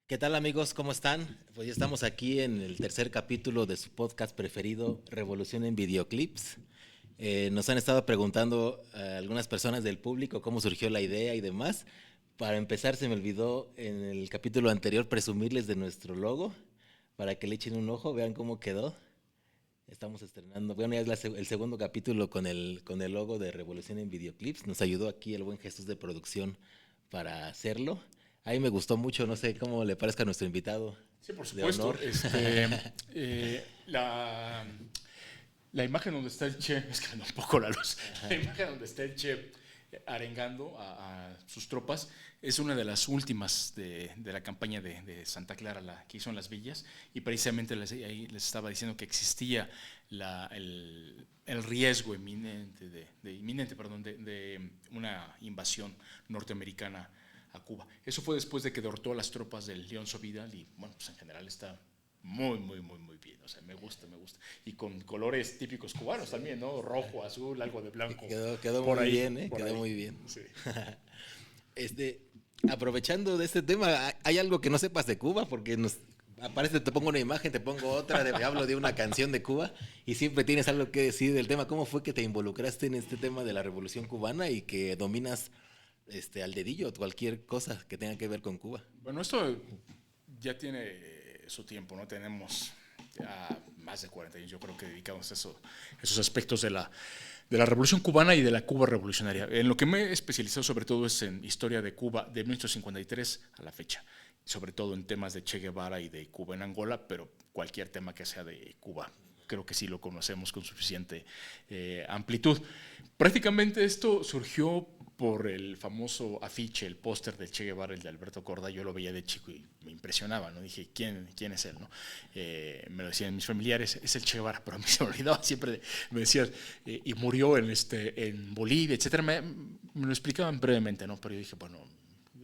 ¿Qué tal amigos? ¿Cómo están? Pues ya estamos aquí en el tercer capítulo de su podcast preferido, Revolución en Videoclips. Nos han estado preguntando a algunas personas del público cómo surgió la idea y demás. Para empezar, se me olvidó en el capítulo anterior presumirles de nuestro logo, para que le echen un ojo, vean cómo quedó. Estamos estrenando, bueno, ya es el segundo capítulo con el logo de Revolución en Videoclips. Nos ayudó aquí el buen Jesús de producción para hacerlo. Ahí me gustó mucho, no sé cómo le parezca a nuestro invitado Sí, por de supuesto. honor. La imagen donde está el Che, es que anda un poco la luz, la imagen donde está el Che arengando a sus tropas es una de las últimas de la campaña de Santa Clara, la que hizo en las villas, y precisamente ahí les estaba diciendo que existía el riesgo de una invasión norteamericana a Cuba. Eso fue después de que derrotó a las tropas del Leonzo Vidal y bueno, pues en general está muy bien. O sea, me gusta, me gusta. Y con colores típicos cubanos también, ¿no? Rojo, azul, algo de blanco. Quedó Por muy ahí, bien, ¿eh? por Quedó ahí. muy bien. Sí. Este, aprovechando de este tema, ¿hay algo que no sepas de Cuba? Porque aparece, te pongo una imagen, te pongo otra, hablo de una canción de Cuba y siempre tienes algo que decir del tema. ¿Cómo fue que te involucraste en este tema de la Revolución Cubana y que dominas al dedillo cualquier cosa que tenga que ver con Cuba? Bueno, esto ya tiene su tiempo, ¿no? Tenemos ya más de 40 años, yo creo que dedicamos a esos aspectos de la Revolución Cubana y de la Cuba revolucionaria. En lo que me he especializado sobre todo es en historia de Cuba de 1953 a la fecha, sobre todo en temas de Che Guevara y de Cuba en Angola, pero cualquier tema que sea de Cuba creo que sí lo conocemos con suficiente amplitud. Prácticamente esto surgió por el famoso afiche, el póster del Che Guevara, el de Alberto Corda. Yo lo veía de chico y me impresionaba, ¿no? Dije, ¿quién es él, no? Me lo decían mis familiares, es el Che Guevara, pero a mí se me olvidaba siempre, me decían, y murió en Bolivia, etcétera. Me lo explicaban brevemente, ¿no? Pero yo dije, bueno,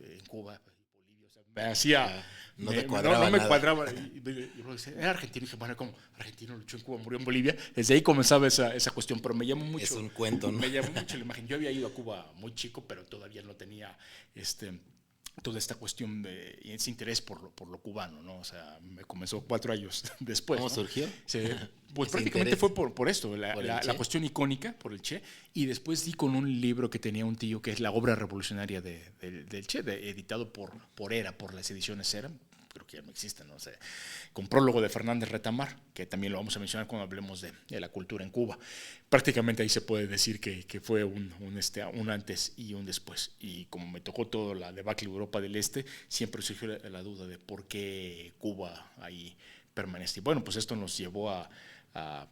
en Cuba, Bolivia, o sea, me hacía No te no cuadraba me nada. cuadraba. Yo decía, era argentino. Y dije, bueno, como argentino luchó en Cuba, murió en Bolivia. Desde ahí comenzaba esa cuestión, pero Es un cuento, ¿no? me llamó mucho la imagen. Yo había ido a Cuba muy chico, pero todavía no tenía este, toda esta cuestión de ese interés por lo cubano, ¿no? O sea, me comenzó 4 años después, ¿Cómo ¿no? surgió Pues ese prácticamente interés fue por esto, por el la Che? cuestión icónica por el Che, y después di con un libro que tenía un tío que es la obra revolucionaria del Che, editado por ERA, por las ediciones ERA, creo que ya no existen, no sé, con prólogo de Fernández Retamar, que también lo vamos a mencionar cuando hablemos de la cultura en Cuba. Prácticamente ahí se puede decir que fue un antes y un después. Y como me tocó todo la debacle Europa del Este, siempre surgió la duda de por qué Cuba ahí permanece. Y bueno, pues esto nos llevó a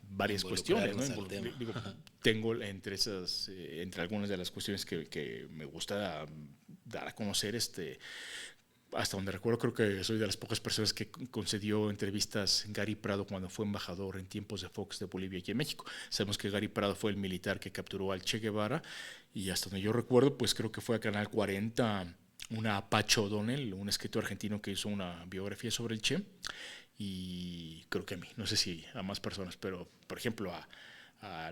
varias cuestiones, ¿no? Involucrarnos al tema. Digo, tengo entre algunas de las cuestiones que me gusta dar a conocer hasta donde recuerdo, creo que soy de las pocas personas que concedió entrevistas Gary Prado cuando fue embajador en tiempos de Fox de Bolivia aquí en México. Sabemos que Gary Prado fue el militar que capturó al Che Guevara y hasta donde yo recuerdo, pues creo que fue a Canal 40 una Pacho O'Donnell, un escritor argentino que hizo una biografía sobre el Che y creo que a mí, no sé si a más personas, pero por ejemplo a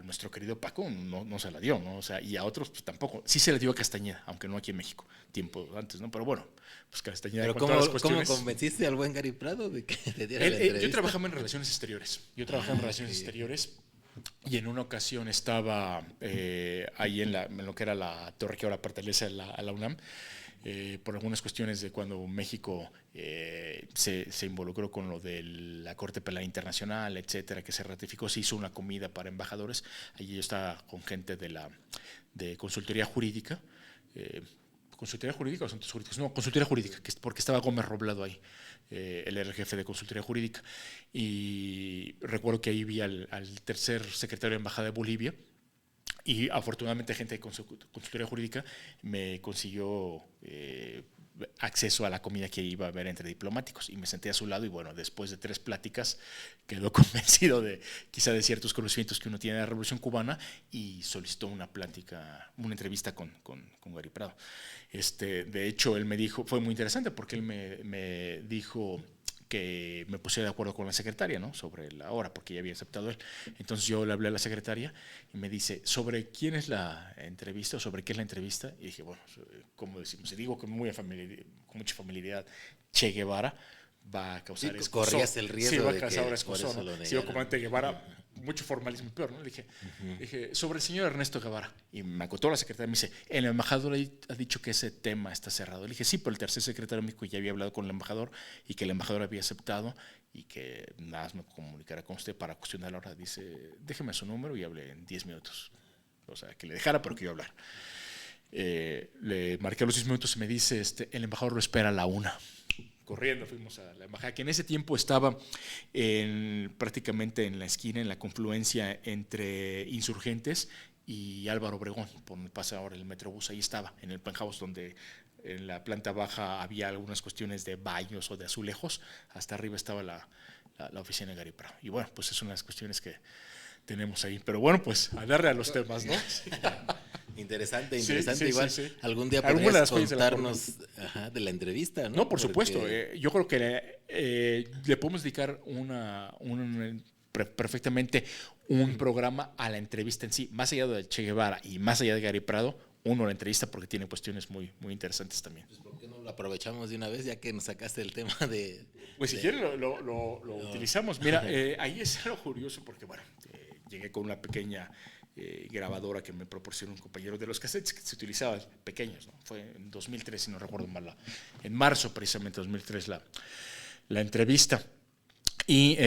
nuestro querido Paco no se la dio, ¿no? O sea, y a otros pues tampoco. Sí se la dio a Castañeda, aunque no aquí en México, tiempo antes, ¿no? Pero bueno, pues Castañeda Pero con todas las ¿cómo cuestiones. convenciste al buen Gary Prado de que te diera la Yo entrevista? trabajaba en relaciones exteriores. Yo trabajaba en Ah, relaciones ok, ok. exteriores y en una ocasión estaba ahí en lo que era la torre que ahora pertenece a la UNAM, por algunas cuestiones de cuando México se involucró con lo de la Corte Penal Internacional, etcétera, que se ratificó, se hizo una comida para embajadores. Allí yo estaba con gente de consultoría jurídica. eh, ¿Consultoría jurídica o asuntos jurídicos? No, consultoría jurídica, porque estaba Gómez Roblado ahí. Él era el jefe de consultoría jurídica. Y recuerdo que ahí vi al tercer secretario de Embajada de Bolivia, y afortunadamente gente de consultoría jurídica me consiguió acceso a la comida que iba a haber entre diplomáticos y me senté a su lado y bueno, después de 3 pláticas quedó convencido de quizá de ciertos conocimientos que uno tiene de la Revolución Cubana y solicitó una plática, una entrevista con Gary Prado. De hecho, él me dijo, fue muy interesante porque él me dijo que me pusiera de acuerdo con la secretaria, ¿no? Sobre la hora, porque ya había aceptado él. Entonces yo le hablé a la secretaria y me dice, ¿sobre quién es la entrevista o sobre qué es la entrevista? Y dije, bueno, como decimos, si digo con mucha familiaridad Che Guevara, va a causar escozor. Corrías el riesgo sí, va a de causar que escozor, por eso ¿no? lo Si yo negaran. comandante Guevara, mucho formalismo peor, ¿no? Le dije, sobre el señor Ernesto Guevara. Y me acotó la secretaria, me dice, el embajador ha dicho que ese tema está cerrado. Le dije, sí, pero el tercer secretario de México ya había hablado con el embajador y que el embajador había aceptado y que nada más me comunicara con usted para cuestionar la hora. Dice, déjeme su número y hable en 10 minutos. O sea, que le dejara, pero que yo hablar. Le marqué a los 10 minutos y me dice, el embajador lo espera a la 1. Corriendo fuimos a la embajada, que en ese tiempo estaba prácticamente en la esquina, en la confluencia entre Insurgentes y Álvaro Obregón, por donde pasa ahora el Metrobús. Ahí estaba, en el penthouse, donde en la planta baja había algunas cuestiones de baños o de azulejos. Hasta arriba estaba la oficina de Gary Prado. Y bueno, pues es una de las cuestiones que tenemos ahí. Pero bueno, pues a darle a los temas, ¿no? Interesante, Sí, igual. sí. Algún día Alguna de podrías las joyas de la contarnos de la entrevista, ¿no? No, por Porque supuesto. Yo creo que le podemos dedicar perfectamente un programa a la entrevista en sí, más allá de Che Guevara y más allá de Gary Prado, la entrevista porque tiene cuestiones muy, muy interesantes también. Pues, ¿por qué no lo aprovechamos de una vez ya que nos sacaste el tema de... Pues si quieres lo utilizamos. Mira, ahí es algo curioso porque, bueno, llegué con una pequeña grabadora que me proporcionó un compañero de los cassettes que se utilizaban pequeños, ¿no? Fue en 2003, si no recuerdo mal, en marzo precisamente 2003 la entrevista. Y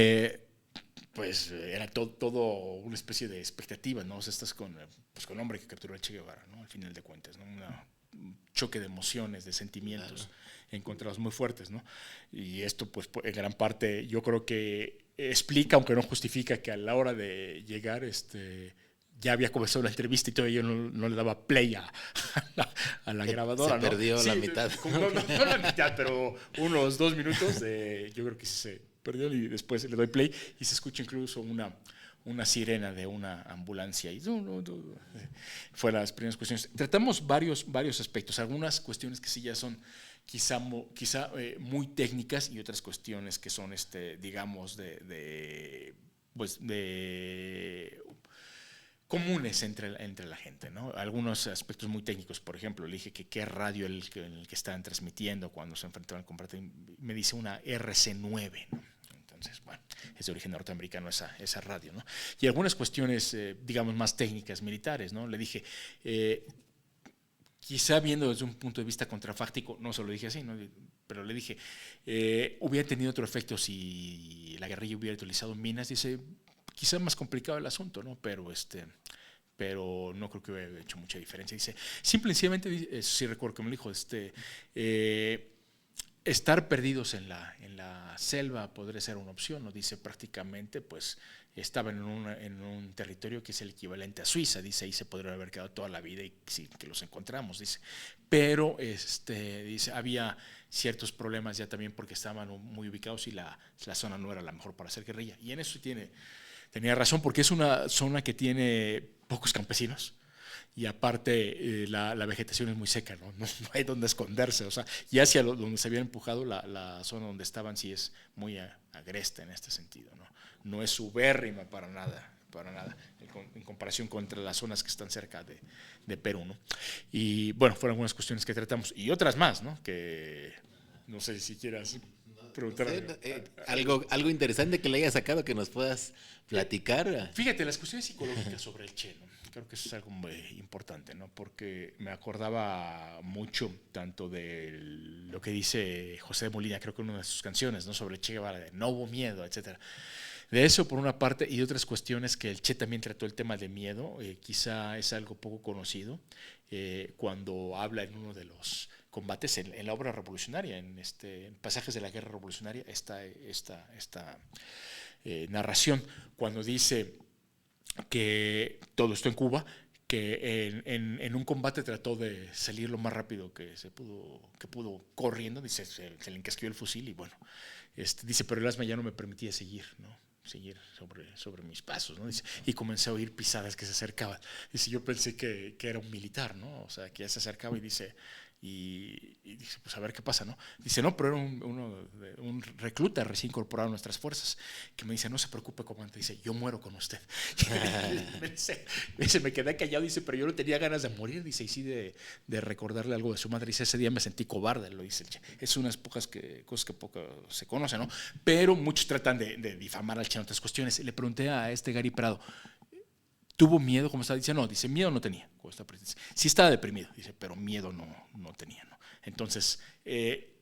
pues era todo una especie de expectativa, ¿no? O sea, estás con el hombre que capturó a Che Guevara, ¿no? Al final de cuentas, ¿no? Un choque de emociones, de sentimientos encontrados muy fuertes, ¿no? Y esto, pues, en gran parte, yo creo que explica, aunque no justifica, que a la hora de llegar, ya había comenzado la entrevista y todavía yo no le daba play a la grabadora. Se perdió la mitad. No la mitad, pero unos 2 minutos, yo creo que se perdió y después le doy play y se escucha incluso una sirena de una ambulancia. Y fue las primeras cuestiones. Tratamos varios aspectos, algunas cuestiones que sí ya son quizá muy técnicas y otras cuestiones que son, digamos, de comunes entre la gente, ¿no? Algunos aspectos muy técnicos, por ejemplo, le dije que qué radio en el que estaban transmitiendo cuando se enfrentaban al combate, me dice una RC9, ¿no? Entonces, bueno, es de origen norteamericano esa radio, ¿no? Y algunas cuestiones, digamos, más técnicas, militares, ¿no? Le dije, quizá viendo desde un punto de vista contrafáctico, no se lo dije así, ¿no? Pero le dije, hubiera tenido otro efecto si la guerrilla hubiera utilizado minas. Dice, quizá más complicado el asunto, ¿no? Pero no creo que hubiera hecho mucha diferencia. Dice, simple y sencillamente, sí recuerdo que me dijo, estar perdidos en la selva podría ser una opción, ¿no? Dice, prácticamente, pues, estaban en un territorio que es el equivalente a Suiza, dice, ahí se podría haber quedado toda la vida y sí, que los encontramos, dice. Pero, dice, había ciertos problemas ya también porque estaban muy ubicados y la zona no era la mejor para hacer guerrilla. Y en eso tenía razón, porque es una zona que tiene pocos campesinos y aparte la vegetación es muy seca, ¿no? No hay donde esconderse, o sea, y hacia donde se habían empujado, la zona donde estaban sí es muy agreste en este sentido, ¿no? No es ubérrima para nada, en comparación contra las zonas que están cerca de Perú, ¿no? Y bueno, fueron algunas cuestiones que tratamos y otras más, ¿no? Que no sé si quieras preguntar. Algo interesante que le haya sacado que nos puedas platicar. Fíjate, las cuestiones psicológicas sobre el Che, ¿no? Creo que eso es algo muy importante, ¿no? Porque me acordaba mucho tanto de lo que dice José de Molina, creo que en una de sus canciones, ¿no? Sobre Che Guevara, de no hubo miedo, etcétera. De eso por una parte y otras cuestiones que el Che también trató el tema de miedo, quizá es algo poco conocido, cuando habla en uno de los combates en la obra revolucionaria, en Pasajes de la Guerra Revolucionaria, esta narración, cuando dice que todo esto en Cuba, que en un combate trató de salir lo más rápido que pudo corriendo, dice, se le encasquilló el fusil y bueno, dice, pero el asma ya no me permitía seguir, ¿no? Seguir sobre mis pasos, ¿no? Dice, y comencé a oír pisadas que se acercaban. Dice, yo pensé que era un militar, ¿no? O sea, que ya se acercaba y dice, Y dice, pues a ver qué pasa, ¿no? Dice, no, pero era un recluta recién incorporado a nuestras fuerzas, que me dice, no se preocupe, comandante, dice, yo muero con usted. Me quedé callado, dice, pero yo no tenía ganas de morir, dice, y sí de recordarle algo de su madre. Dice, ese día me sentí cobarde, lo dice. Es unas pocas cosas que poco se conocen, ¿no? Pero muchos tratan de difamar al Che en otras cuestiones. Le pregunté a Gary Prado, ¿tuvo miedo? Como está diciendo, no, dice, miedo no tenía. Sí estaba deprimido, dice, pero miedo no tenía, ¿no? Entonces,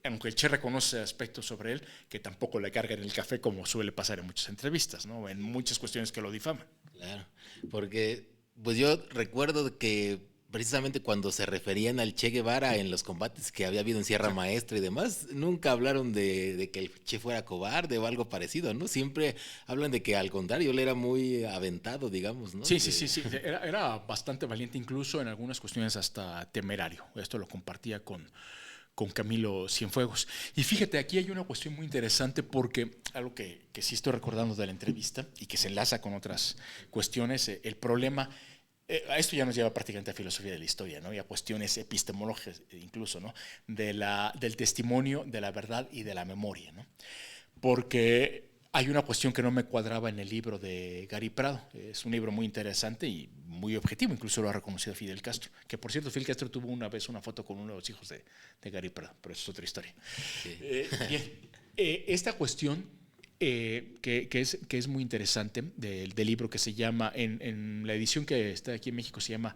aunque el Che reconoce aspectos sobre él, que tampoco le cargan el café como suele pasar en muchas entrevistas, ¿no? En muchas cuestiones que lo difaman. Claro, porque pues yo recuerdo que precisamente cuando se referían al Che Guevara en los combates que había habido en Sierra Maestra y demás, nunca hablaron de que el Che fuera cobarde o algo parecido, ¿no? Siempre hablan de que al contrario, él era muy aventado, digamos, ¿no? Sí. Era bastante valiente, incluso en algunas cuestiones hasta temerario. Esto lo compartía con Camilo Cienfuegos. Y fíjate, aquí hay una cuestión muy interesante porque algo que sí estoy recordando de la entrevista y que se enlaza con otras cuestiones, el problema... A esto ya nos lleva prácticamente a filosofía de la historia, ¿no? Y a cuestiones epistemológicas incluso, ¿no? Del testimonio, de la verdad y de la memoria, ¿no? Porque hay una cuestión que no me cuadraba en el libro de Gary Prado. Es un libro muy interesante y muy objetivo, incluso lo ha reconocido Fidel Castro, que por cierto Fidel Castro tuvo una vez una foto con uno de los hijos de Gary Prado, pero eso es otra historia. Sí. Bien, esta cuestión que es muy interesante del libro que se llama, en la edición que está aquí en México se llama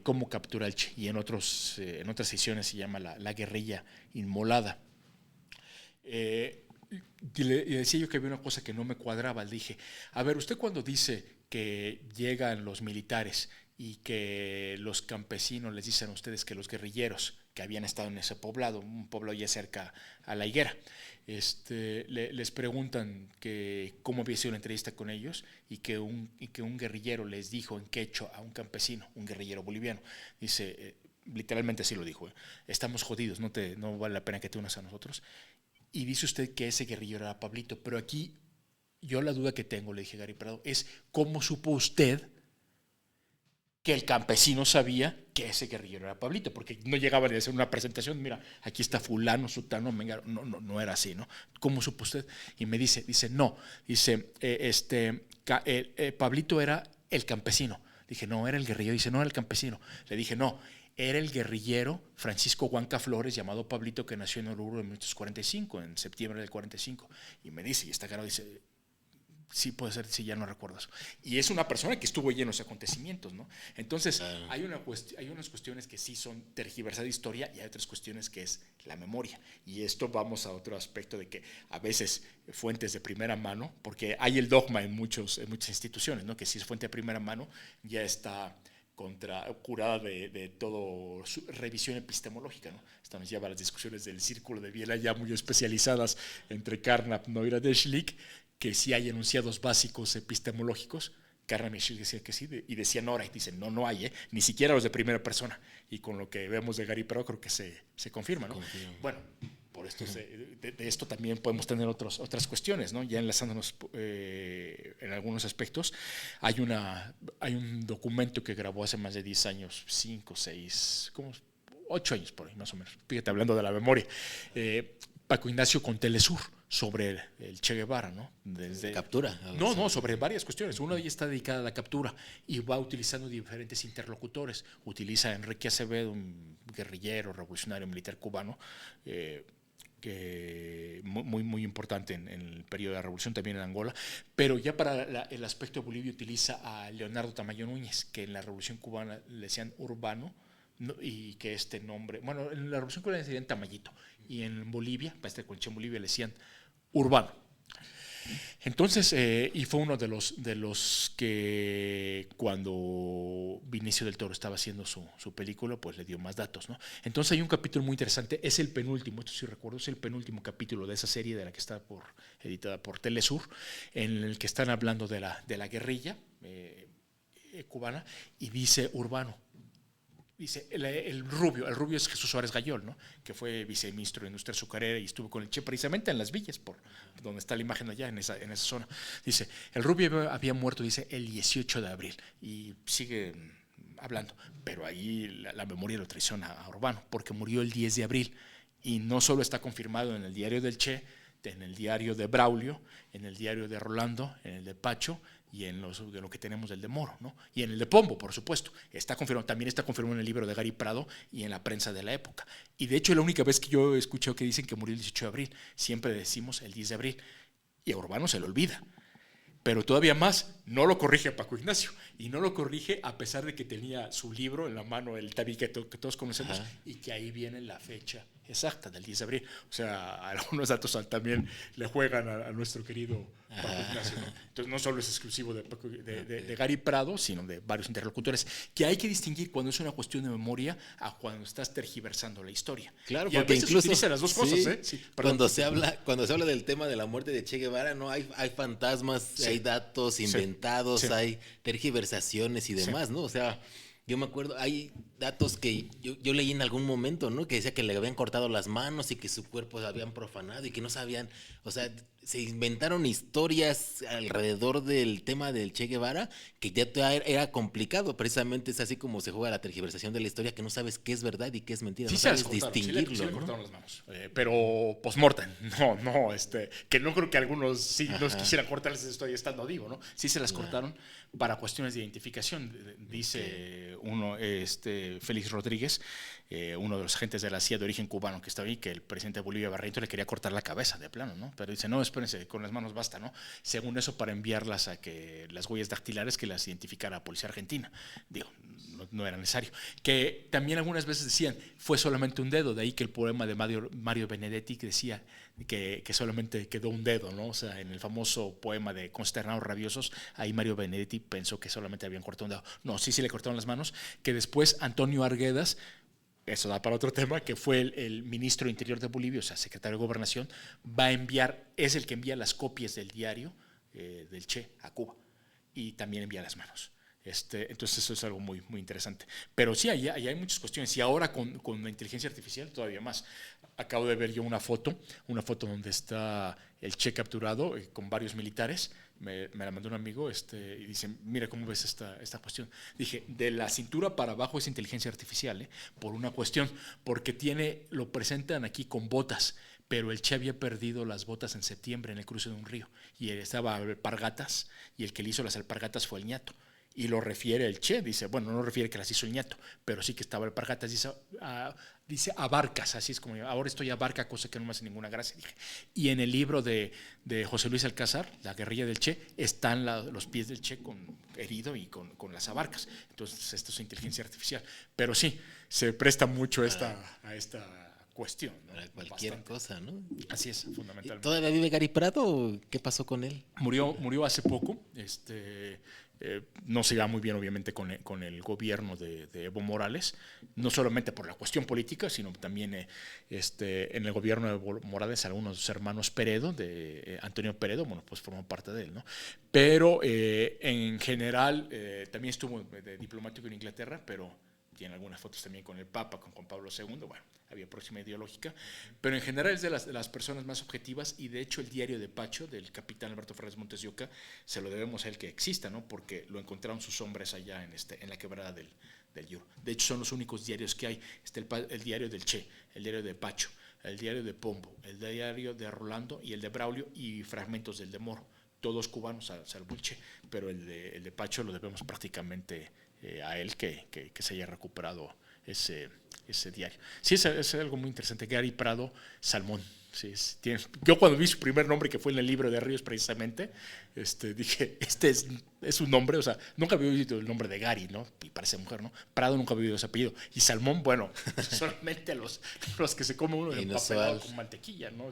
Cómo capturar al Che, y en otras ediciones se llama La guerrilla inmolada. Y le decía yo que había una cosa que no me cuadraba. Le dije, a ver, usted cuando dice que llegan los militares y que los campesinos les dicen a ustedes que los guerrilleros que habían estado en ese poblado, un pueblo ya cerca a La Higuera, les preguntan que cómo había sido la entrevista con ellos y que un guerrillero les dijo en quechua a un campesino, un guerrillero boliviano, dice, literalmente así lo dijo, estamos jodidos, no vale la pena que te unas a nosotros. Y dice usted que ese guerrillero era Pablito, pero aquí yo la duda que tengo, le dije a Gary Prado, es cómo supo usted que el campesino sabía que ese guerrillero era Pablito, porque no llegaba a hacer una presentación, mira, aquí está fulano, sutano, no era así, ¿no? ¿Cómo supo usted? Y me dice, no, Pablito era el campesino. Dije, no, era el guerrillero. Dice, no, era el campesino. Le dije, no, era el guerrillero Francisco Huanca Flores, llamado Pablito, que nació en Oruro en 1945, en septiembre del 45. Y me dice, y está claro, dice, sí puede ser, sí, ya no recuerdo eso. Y es una persona que estuvo lleno de esos acontecimientos, ¿no? Entonces, hay unas cuestiones que sí son tergiversar de historia y hay otras cuestiones que es la memoria. Y esto vamos a otro aspecto de que a veces fuentes de primera mano, porque hay el dogma en muchas instituciones, ¿no? Que si es fuente de primera mano ya está curada de todo revisión epistemológica, ¿no? Esto nos lleva a las discusiones del Círculo de Viena ya muy especializadas entre Carnap, Neurath y Schlick, que sí hay enunciados básicos epistemológicos. Carnap y Schlick decían que sí, y decían ahora, y dicen, no hay, ni siquiera los de primera persona. Y con lo que vemos de Gary Prado creo que se confirma, ¿no? Bueno, por esto de esto también podemos tener otras cuestiones, ¿no? Ya enlazándonos en algunos aspectos, hay un documento que grabó hace más de 10 años, 5, 6, 8 años por ahí más o menos, fíjate, hablando de la memoria, Paco Ignacio con Telesur, sobre el Che Guevara, ¿no? ¿Captura? No, sobre varias cuestiones. Una de ellas está dedicada a la captura y va utilizando diferentes interlocutores. Utiliza a Enrique Acevedo, un guerrillero, revolucionario, militar cubano, que muy importante en el periodo de la revolución, también en Angola, pero ya para el aspecto de Bolivia utiliza a Leonardo Tamayo Núñez, que en la revolución cubana le decían Urbano, y que este nombre, bueno, en la revolución cubana le decían Tamayito, y en Bolivia, para este conche en Bolivia le decían Urbano. Entonces, y fue uno de los que cuando Vinicio del Toro estaba haciendo su película, pues le dio más datos, ¿no? Entonces hay un capítulo muy interesante, es el penúltimo, esto sí recuerdo, es el penúltimo capítulo de esa serie de la que está editada por Telesur, en el que están hablando de la guerrilla cubana, y dice Urbano. Dice, el rubio es Jesús Suárez Gayol, ¿no? Que fue viceministro de Industria Azucarera y estuvo con el Che precisamente en Las Villas, por donde está la imagen allá, en esa zona. Dice, el rubio había muerto, dice, el 18 de abril. Y sigue hablando. Pero ahí la memoria lo traiciona a Urbano, porque murió el 10 de abril. Y no solo está confirmado en el diario del Che, en el diario de Braulio, en el diario de Rolando, en el de Pacho y en de lo que tenemos del de Moro, ¿no? Y en el de Pombo, por supuesto. Está confirmado, también está confirmado en el libro de Gary Prado y en la prensa de la época. Y de hecho, es la única vez que yo he escuchado que dicen que murió el 18 de abril. Siempre decimos el 10 de abril. Y a Urbano se le olvida. Pero todavía más, no lo corrige Paco Ignacio. Y no lo corrige a pesar de que tenía su libro en la mano, el tabique que todos conocemos, y que ahí viene la fecha exacta del 10 de abril. O sea, algunos datos también le juegan a nuestro querido Paco Ignacio, ¿no? Entonces, no solo es exclusivo de Gary Prado, sino de varios interlocutores, que hay que distinguir cuando es una cuestión de memoria a cuando estás tergiversando la historia. Claro, y porque incluso utiliza las dos cosas, ¿eh? Sí, cuando se habla del tema de la muerte de Che Guevara, no hay fantasmas, sí, hay datos inventados, sí, hay tergiversaciones y demás, sí, ¿no? O sea, yo me acuerdo, hay datos que yo leí en algún momento, ¿no? Que decía que le habían cortado las manos y que su cuerpo se habían profanado y que no sabían, o sea, se inventaron historias alrededor del tema del Che Guevara que ya era complicado. Precisamente es así como se juega la tergiversación de la historia, que no sabes qué es verdad y qué es mentira, sí, no sabes distinguirlo. Sí le cortaron las manos, pero post-mortem, no, que no creo que algunos sí nos quisieran cortarles esto ahí estando vivo, ¿no? Sí se las cortaron para cuestiones de identificación, dice uno, Félix Rodríguez, uno de los agentes de la CIA de origen cubano que estaba ahí, que el presidente de Bolivia, Barreto, le quería cortar la cabeza de plano, ¿no? Pero dice, no, espérense, con las manos basta, ¿no? Según eso, para enviarlas a que las huellas dactilares que las identificara a Policía Argentina. Digo, no era necesario. Que también algunas veces decían, fue solamente un dedo, de ahí que el poema de Mario Benedetti que decía que solamente quedó un dedo, ¿no? O sea, en el famoso poema de Consternados Rabiosos, ahí Mario Benedetti pensó que solamente habían cortado un dedo. No, sí le cortaron las manos, que después Antonio Arguedas, eso da para otro tema, que fue el ministro de Interior de Bolivia, o sea, secretario de Gobernación, va a enviar, es el que envía las copias del diario del Che a Cuba y también envía las manos. Entonces eso es algo muy, muy interesante. Pero sí, ahí hay muchas cuestiones y ahora con la inteligencia artificial todavía más. Acabo de ver yo una foto donde está el Che capturado con varios militares. Me la mandó un amigo y dice, mira cómo ves esta cuestión. Dije, de la cintura para abajo es inteligencia artificial, por una cuestión, porque lo presentan aquí con botas, pero el Che había perdido las botas en septiembre en el cruce de un río y él estaba a alpargatas y el que le hizo las alpargatas fue el ñato. Y lo refiere el Che, dice, bueno, no refiere que las hizo el ñato, pero sí que estaba alpargatas, dice abarcas, así es como yo, ahora estoy abarca, cosa que no me hace ninguna gracia, dije. Y en el libro de José Luis Alcázar, La guerrilla del Che, están los pies del Che herido y con las abarcas. Entonces esto es inteligencia artificial. Pero sí, se presta mucho a esta cuestión, ¿no? Para cualquier cosa, ¿no? Así es, fundamentalmente. ¿Todavía vive Gary Prado o qué pasó con él? Murió hace poco, no se lleva muy bien obviamente con el gobierno de Evo Morales, no solamente por la cuestión política, sino también en el gobierno de Evo Morales algunos hermanos Peredo, de Antonio Peredo, bueno, pues forman parte de él, ¿no? Pero en general también estuvo de diplomático en Inglaterra, pero tiene algunas fotos también con el Papa, con Juan Pablo II, bueno, había próxima ideológica, pero en general es de las personas más objetivas y de hecho el diario de Pacho, del capitán Alberto Fernández Montes de Oca, se lo debemos a él que exista, ¿no? Porque lo encontraron sus hombres allá en la quebrada del Yuro. De hecho son los únicos diarios que hay, el diario del Che, el diario de Pacho, el diario de Pombo, el diario de Rolando y el de Braulio y fragmentos del de Moro, todos cubanos salvo el Che, pero el de Pacho lo debemos prácticamente a él que se haya recuperado ese diario. Sí, es algo muy interesante. Gary Prado Salmón. Sí, yo cuando vi su primer nombre, que fue en el libro de Ríos precisamente, dije, es un nombre, o sea, nunca había oído el nombre de Gary, ¿no? Y parece mujer, ¿no? Prado nunca había oído ese apellido. Y Salmón, bueno, solamente los que se come uno empapelado con mantequilla, ¿no?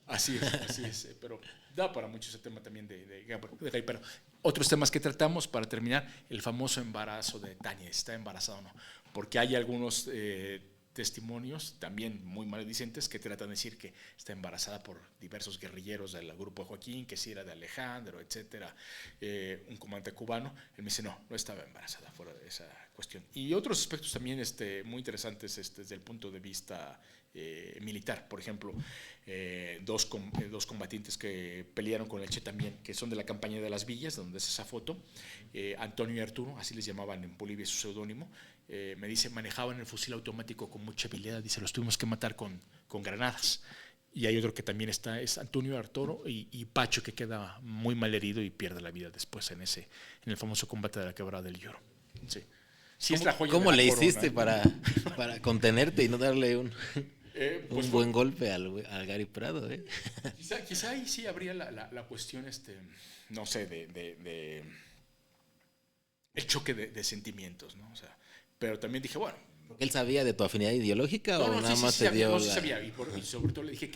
Así es, pero da para mucho ese tema también de Gary. Pero otros temas que tratamos, para terminar, el famoso embarazo de Tania, ¿está embarazada o no? Porque hay algunos testimonios también muy maledicentes que tratan de decir que está embarazada por diversos guerrilleros del grupo de Joaquín, que sí era de Alejandro, etcétera, un comandante cubano. Él me dice, no estaba embarazada, fuera de esa cuestión. Y otros aspectos también muy interesantes desde el punto de vista militar. Por ejemplo, dos combatientes que pelearon con el Che también, que son de la campaña de las Villas, donde es esa foto, Antonio y Arturo, así les llamaban en Bolivia su seudónimo. Me dice, manejaban el fusil automático con mucha habilidad, dice, los tuvimos que matar con granadas. Y hay otro que también está, es Antonio Arturo y Pacho, que queda muy mal herido y pierde la vida después en el famoso combate de la Quebrada del Lloro. Sí. Sí, es la joya ¿Cómo de la le corona, hiciste para contenerte y no darle un pues buen golpe al Gary Prado? Quizá ahí sí habría la cuestión, no sé, de el choque de sentimientos, ¿no? O sea, pero también dije, bueno. ¿Él sabía de tu afinidad ideológica o nada más te dio? No, sí sabía, y sobre todo le dije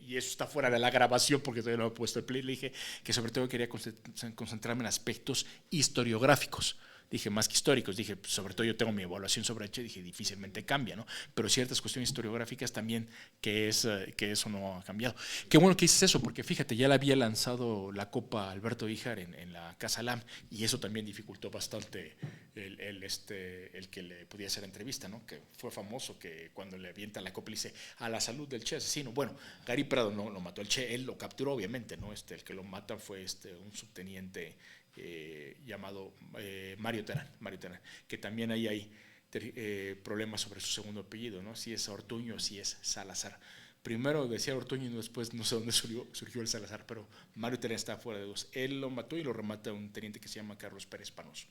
y eso está fuera de la grabación porque todavía no he puesto el play, le dije que sobre todo quería concentrarme en aspectos historiográficos. Dije, más que históricos, dije, pues, sobre todo yo tengo mi evaluación sobre Che, dije, difícilmente cambia, ¿no? Pero ciertas cuestiones historiográficas también, que eso no ha cambiado. Qué bueno que dices eso, porque fíjate, ya le había lanzado la copa Alberto Híjar en la Casa Lam, y eso también dificultó bastante el que le podía hacer entrevista, ¿no? Que fue famoso que cuando le avienta la copa le dice, a la salud del Che asesino. Bueno, Gary Prado no lo mató el Che, él lo capturó, obviamente, ¿no? El que lo mata fue un subteniente llamado Mario Terán, que también ahí hay problemas sobre su segundo apellido, ¿no? Si es Ortuño o si es Salazar. Primero decía Ortuño y después no sé dónde surgió el Salazar, pero Mario Terán está fuera de dudas. Él lo mató y lo remata un teniente que se llama Carlos Pérez Panoso.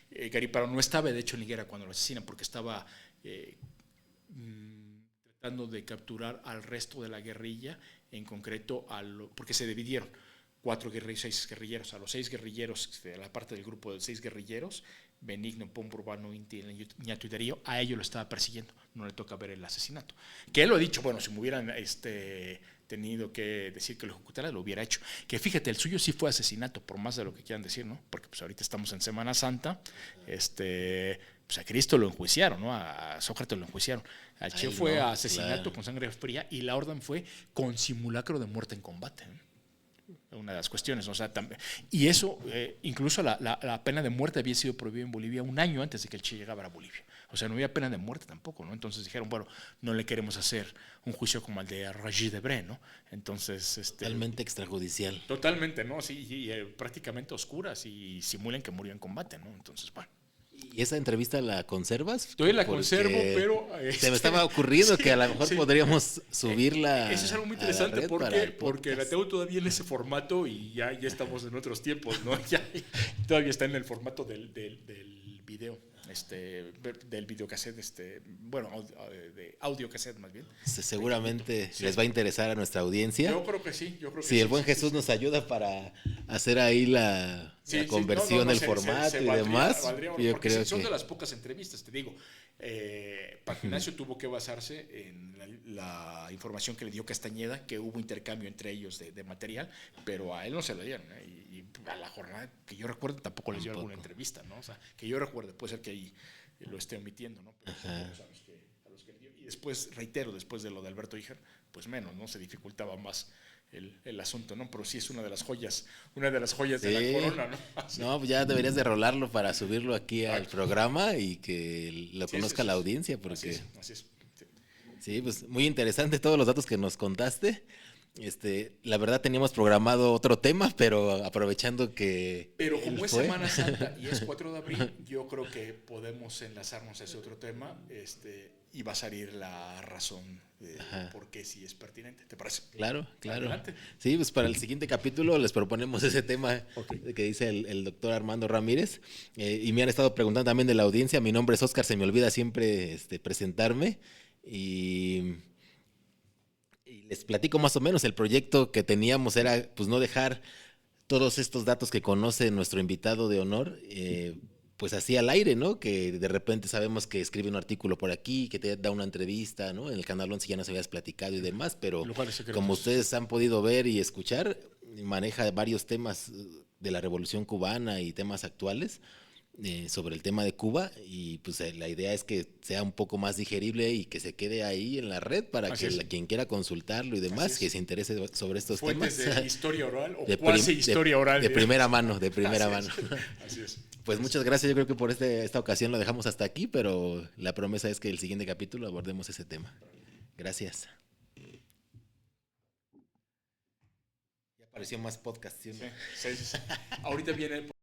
Gary Prado no estaba, de hecho, en Higuera cuando lo asesinan porque estaba tratando de capturar al resto de la guerrilla, en concreto porque se dividieron. 4 guerrilleros, 6 guerrilleros. A los 6 guerrilleros, de la parte del grupo de 6 guerrilleros, Benigno, Pombo Urbano, Inti, Ñato y Darío, a ellos lo estaba persiguiendo. No le toca ver el asesinato. Que él lo ha dicho, bueno, si me hubieran tenido que decir que lo ejecutara, lo hubiera hecho. Que fíjate, el suyo sí fue asesinato, por más de lo que quieran decir, ¿no? Porque pues ahorita estamos en Semana Santa, pues a Cristo lo enjuiciaron, ¿no? A Sócrates lo enjuiciaron. Al Che fue asesinato con sangre fría y la orden fue con simulacro de muerte en combate, ¿no? Una de las cuestiones, ¿no? O sea, y eso, incluso la pena de muerte había sido prohibida en Bolivia un año antes de que el Che llegara a Bolivia. O sea, no había pena de muerte tampoco, ¿no? Entonces dijeron, bueno, no le queremos hacer un juicio como el de Régis Debray, ¿no? Entonces, totalmente extrajudicial. Totalmente, ¿no? Sí, y prácticamente oscuras y simulan que murió en combate, ¿no? Entonces, bueno. ¿Y esa entrevista la conservas? Todavía la conservo, pero... Se me estaba ocurriendo que a lo mejor podríamos subirla. Eso es algo muy interesante porque la tengo todavía en ese formato y ya estamos en otros tiempos, ¿no? Todavía está en el formato del video, del videocassette, bueno, de audiocassette más bien. Seguramente les va a interesar a nuestra audiencia. Yo creo que sí. Si el buen Jesús nos ayuda para hacer ahí la conversión del formato y demás. Yo creo son de las pocas entrevistas, te digo. Ignacio tuvo que basarse en la información que le dio Castañeda, que hubo intercambio entre ellos de material, pero a él no se lo dieron, y a la jornada que yo recuerdo tampoco les dio alguna entrevista, ¿no? O sea, que yo recuerde, puede ser que ahí lo esté omitiendo, ¿no? Pero a los que le dio. Y después, reitero, después de lo de Alberto Híjar, pues menos, ¿no? Se dificultaba más el asunto, ¿no? Pero sí es una de las joyas de la corona, ¿no? Sí. No, pues ya deberías de rolarlo para subirlo aquí al programa y que lo conozca la audiencia, porque así es. Sí, pues muy interesante todos los datos que nos contaste. La verdad teníamos programado otro tema, pero aprovechando que Pero como es Semana Santa y es 4 de abril, yo creo que podemos enlazarnos a ese otro tema, y va a salir la razón de por qué sí es pertinente. ¿Te parece? Claro. Adelante. Sí, pues para el siguiente capítulo les proponemos ese tema que dice el doctor Armando Ramírez. Y me han estado preguntando también de la audiencia. Mi nombre es Oscar, se me olvida siempre presentarme. Y les platico más o menos. El proyecto que teníamos era pues no dejar todos estos datos que conoce nuestro invitado de honor pues así al aire, ¿no? Que de repente sabemos que escribe un artículo por aquí, que te da una entrevista, ¿no? En el Canal 11 ya nos habías platicado y demás, pero como ustedes han podido ver y escuchar, maneja varios temas de la Revolución Cubana y temas actuales. sobre el tema de Cuba y pues la idea es que sea un poco más digerible y que se quede ahí en la red para quien quiera consultarlo y demás, que se interese sobre estos fuentes temas. De historia oral o cuasi historia oral. De primera mano, de primera mano. Así es. Pues muchas gracias, yo creo que por esta ocasión lo dejamos hasta aquí, pero la promesa es que el siguiente capítulo abordemos ese tema. Gracias. Ya apareció más podcast, ¿sí? Sí. Ahorita viene